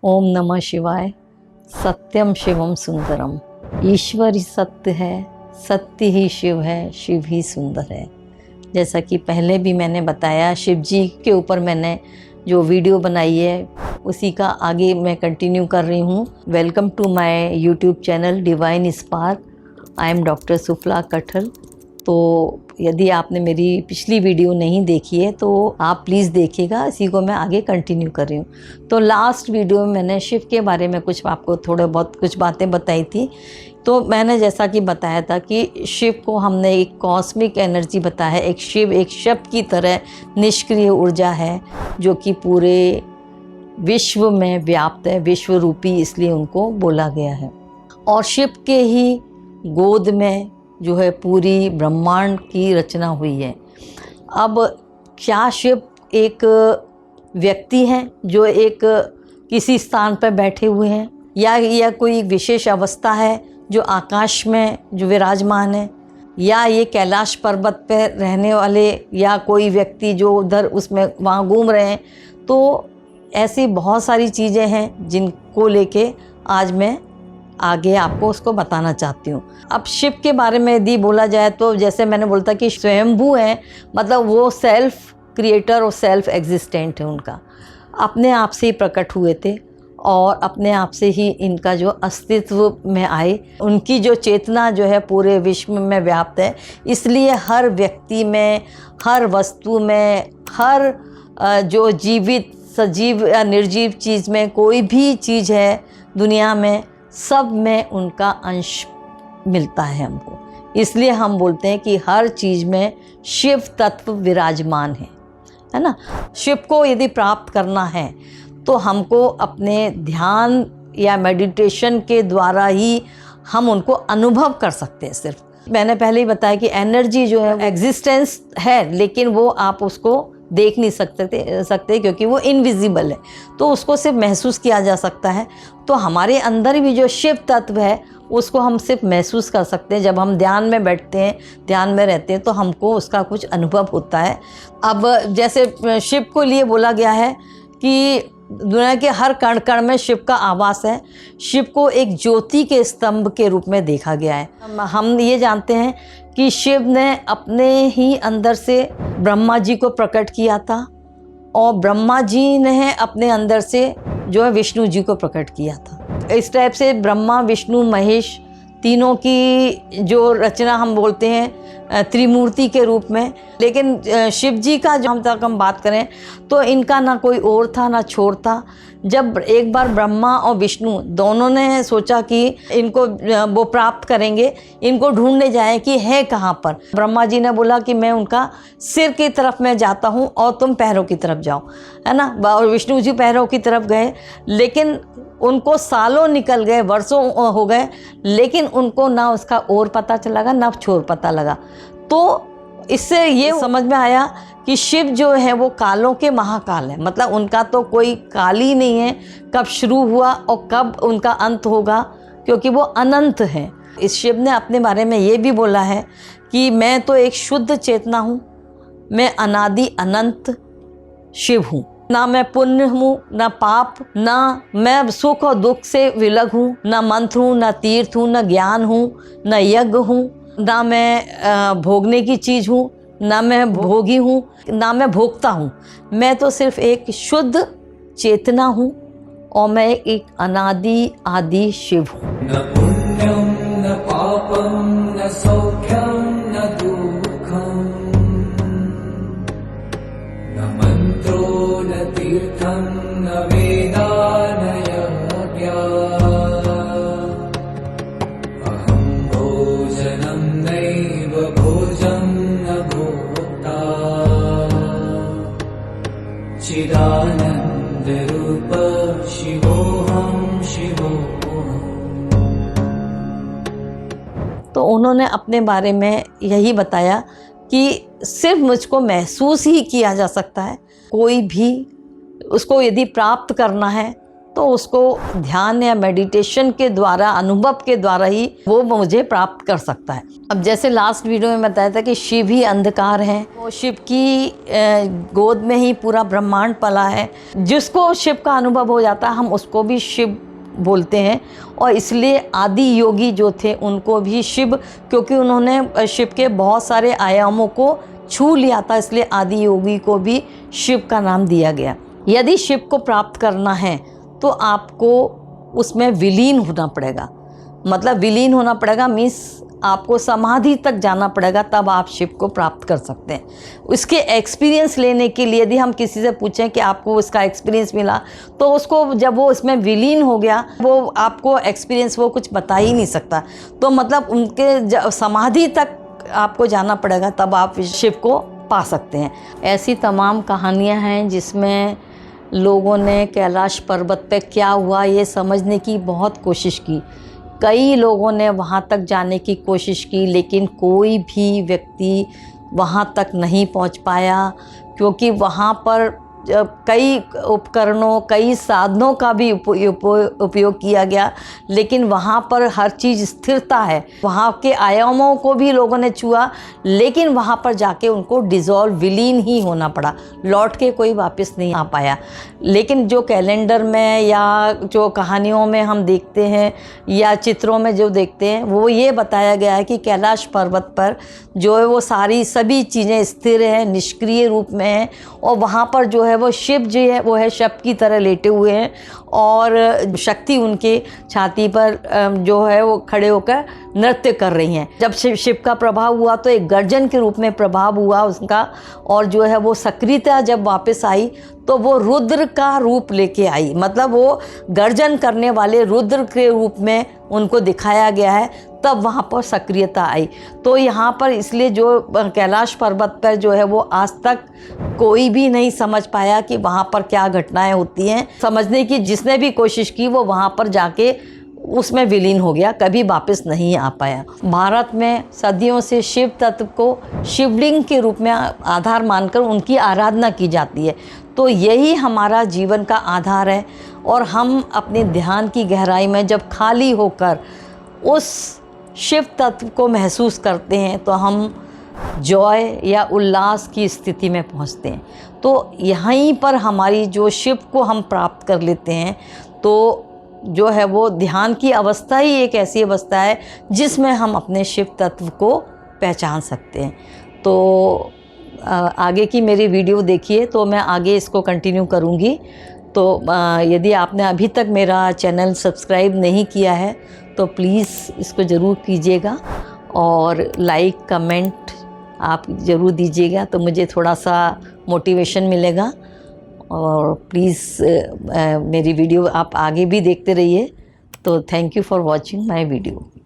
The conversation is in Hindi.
ओम नमः शिवाय। सत्यम शिवम सुंदरम। ईश्वर ही सत्य है, सत्य ही शिव है, शिव ही सुंदर है। जैसा कि पहले भी मैंने बताया, शिव जी के ऊपर मैंने जो वीडियो बनाई है उसी का आगे मैं कंटिन्यू कर रही हूँ। Welcome to my YouTube channel Divine Spark. I am doctor Sufala Kathal. तो यदि आपने मेरी पिछली वीडियो नहीं देखी है तो आप प्लीज़ देखिएगा, इसी को मैं आगे कंटिन्यू कर रही हूँ। तो लास्ट वीडियो में मैंने शिव के बारे में कुछ आपको थोड़े बहुत कुछ बातें बताई थी। तो मैंने जैसा कि बताया था कि शिव को हमने एक कॉस्मिक एनर्जी बताया है। एक शिव एक शब्द की तरह निष्क्रिय ऊर्जा है जो कि पूरे विश्व में व्याप्त है, विश्व रूपी इसलिए उनको बोला गया है। और शिव के ही गोद में जो है पूरी ब्रह्मांड की रचना हुई है। अब क्या शिव एक व्यक्ति हैं जो एक किसी स्थान पर बैठे हुए हैं, या कोई विशेष अवस्था है जो आकाश में जो विराजमान है, या ये कैलाश पर्वत पर रहने वाले, या कोई व्यक्ति जो उधर उसमें वहाँ घूम रहे हैं। तो ऐसी बहुत सारी चीज़ें हैं जिनको लेके आज मैं आगे आपको उसको बताना चाहती हूँ। अब शिव के बारे में यदि बोला जाए तो जैसे मैंने बोला था कि स्वयंभू हैं, मतलब वो सेल्फ क्रिएटर और सेल्फ एग्जिस्टेंट है। उनका अपने आप से ही प्रकट हुए थे और अपने आप से ही इनका जो अस्तित्व में आए। उनकी जो चेतना जो है पूरे विश्व में व्याप्त है, इसलिए हर व्यक्ति में, हर वस्तु में, हर जो जीवित सजीव या निर्जीव चीज़ में, कोई भी चीज़ है दुनिया में, सब में उनका अंश मिलता है हमको। इसलिए हम बोलते हैं कि हर चीज़ में शिव तत्व विराजमान है ना। शिव को यदि प्राप्त करना है तो हमको अपने ध्यान या मेडिटेशन के द्वारा ही हम उनको अनुभव कर सकते हैं। सिर्फ मैंने पहले ही बताया कि एनर्जी जो है एग्जिस्टेंस है, लेकिन वो आप उसको देख नहीं सकते क्योंकि वो इनविजिबल है, तो उसको सिर्फ महसूस किया जा सकता है। तो हमारे अंदर भी जो शिव तत्व है उसको हम सिर्फ महसूस कर सकते हैं। जब हम ध्यान में बैठते हैं, ध्यान में रहते हैं, तो हमको उसका कुछ अनुभव होता है। अब जैसे शिव को लिए बोला गया है कि दुनिया के हर कण कण में शिव का आवास है। शिव को एक ज्योति के स्तंभ के रूप में देखा गया है। हम ये जानते हैं कि शिव ने अपने ही अंदर से ब्रह्मा जी को प्रकट किया था, और ब्रह्मा जी ने अपने अंदर से जो है विष्णु जी को प्रकट किया था। इस टाइप से ब्रह्मा विष्णु महेश तीनों की जो रचना हम बोलते हैं त्रिमूर्ति के रूप में। लेकिन शिव जी का जो हम बात करें तो इनका ना कोई और था ना छोर था। जब एक बार ब्रह्मा और विष्णु दोनों ने सोचा कि इनको वो प्राप्त करेंगे, इनको ढूंढने जाएं कि है कहाँ पर। ब्रह्मा जी ने बोला कि मैं उनका सिर की तरफ मैं जाता हूँ और तुम पैरों की तरफ जाओ, है ना। और विष्णु जी पैरों की तरफ गए, लेकिन उनको सालों निकल गए, वर्षों हो गए, लेकिन उनको ना उसका और पता चला ना छोर पता लगा। तो इससे ये समझ में आया कि शिव जो है वो कालों के महाकाल है, मतलब उनका तो कोई काल ही नहीं है, कब शुरू हुआ और कब उनका अंत होगा, क्योंकि वो अनंत हैं। इस शिव ने अपने बारे में ये भी बोला है कि मैं तो एक शुद्ध चेतना हूँ, मैं अनादि अनंत शिव हूँ। ना मैं पुण्य हूँ ना पाप, ना मैं सुख और दुख से विलग हूँ, ना मंत्र हूँ ना तीर्थ हूँ, ना ज्ञान हूँ ना यज्ञ हूँ, ना मैं भोगने की चीज़ हूँ, ना मैं भोगी हूँ, ना मैं भोगता हूँ। मैं तो सिर्फ एक शुद्ध चेतना हूँ और मैं एक अनादि आदि शिव हूँ। न पुण्यम न पापम न सौख्यम न दुःखम, न मंत्रो न तीर्थम न वेदा न यज्ञा, अहम भोजनम नैव भोजम न भोक्ता, चिदानंद रूप शिवोहम शिवोहम। तो उन्होंने अपने बारे में यही बताया कि सिर्फ मुझको महसूस ही किया जा सकता है। कोई भी उसको यदि प्राप्त करना है तो उसको ध्यान या मेडिटेशन के द्वारा, अनुभव के द्वारा ही वो मुझे प्राप्त कर सकता है। अब जैसे लास्ट वीडियो में बताया था कि शिव ही अंधकार है, वो शिव की गोद में ही पूरा ब्रह्मांड पला है। जिसको शिव का अनुभव हो जाता है हम उसको भी शिव बोलते हैं, और इसलिए आदि योगी जो थे उनको भी शिव, क्योंकि उन्होंने शिव के बहुत सारे आयामों को छू लिया था, इसलिए आदि योगी को भी शिव का नाम दिया गया। यदि शिव को प्राप्त करना है तो आपको उसमें विलीन होना पड़ेगा। मतलब विलीन होना पड़ेगा मीन्स आपको समाधि तक जाना पड़ेगा, तब आप शिव को प्राप्त कर सकते हैं। उसके एक्सपीरियंस लेने के लिए यदि हम किसी से पूछें कि आपको इसका एक्सपीरियंस मिला, तो उसको जब वो इसमें विलीन हो गया, वो आपको एक्सपीरियंस वो कुछ बता ही नहीं सकता। तो मतलब उनके समाधि तक आपको जाना पड़ेगा, तब आप शिव को पा सकते हैं। ऐसी तमाम कहानियाँ हैं जिसमें लोगों ने कैलाश पर्वत पे क्या हुआ ये समझने की बहुत कोशिश की। कई लोगों ने वहाँ तक जाने की कोशिश की, लेकिन कोई भी व्यक्ति वहाँ तक नहीं पहुँच पाया, क्योंकि वहाँ पर कई उपकरणों, कई साधनों का भी उपयोग किया गया, लेकिन वहाँ पर हर चीज़ स्थिरता है। वहाँ के आयामों को भी लोगों ने छुआ, लेकिन वहाँ पर जाके उनको डिज़ोल्व, विलीन ही होना पड़ा, लौट के कोई वापस नहीं आ पाया। लेकिन जो कैलेंडर में या जो कहानियों में हम देखते हैं या चित्रों में जो देखते हैं, वो ये बताया गया है कि कैलाश पर्वत पर जो है वो सभी चीज़ें स्थिर हैं, निष्क्रिय रूप में हैं, और वहाँ पर जो है वो शिव जी है वो है शव की तरह लेटे हुए हैं, और शक्ति उनके छाती पर जो है वो खड़े होकर नृत्य कर रही हैं। जब शिव का प्रभाव हुआ तो एक गर्जन के रूप में प्रभाव हुआ उसका, और जो है वो सक्रियता जब वापस आई तो वो रुद्र का रूप लेके आई। मतलब वो गर्जन करने वाले रुद्र के रूप में उनको दिखाया गया है, तब वहाँ पर सक्रियता आई। तो यहाँ पर इसलिए जो कैलाश पर्वत पर जो है वो आज तक कोई भी नहीं समझ पाया कि वहाँ पर क्या घटनाएं होती हैं। समझने की जिसने भी कोशिश की वो वहाँ पर जाके उसमें विलीन हो गया, कभी वापस नहीं आ पाया। भारत में सदियों से शिव तत्व को शिवलिंग के रूप में आधार मानकर उनकी आराधना की जाती है। तो यही हमारा जीवन का आधार है, और हम अपने ध्यान की गहराई में जब खाली होकर उस शिव तत्व को महसूस करते हैं तो हम जॉय या उल्लास की स्थिति में पहुंचते हैं। तो यहीं पर हमारी जो शिव को हम प्राप्त कर लेते हैं, तो जो है वो ध्यान की अवस्था ही एक ऐसी अवस्था है जिसमें हम अपने शिव तत्व को पहचान सकते हैं। तो आगे की मेरी वीडियो देखिए, तो मैं आगे इसको कंटिन्यू करूँगी। तो यदि आपने अभी तक मेरा चैनल सब्सक्राइब नहीं किया है तो प्लीज़ इसको ज़रूर कीजिएगा, और लाइक कमेंट आप ज़रूर दीजिएगा, तो मुझे थोड़ा सा मोटिवेशन मिलेगा। और प्लीज़ मेरी वीडियो आप आगे भी देखते रहिए। तो thank you for watching my video.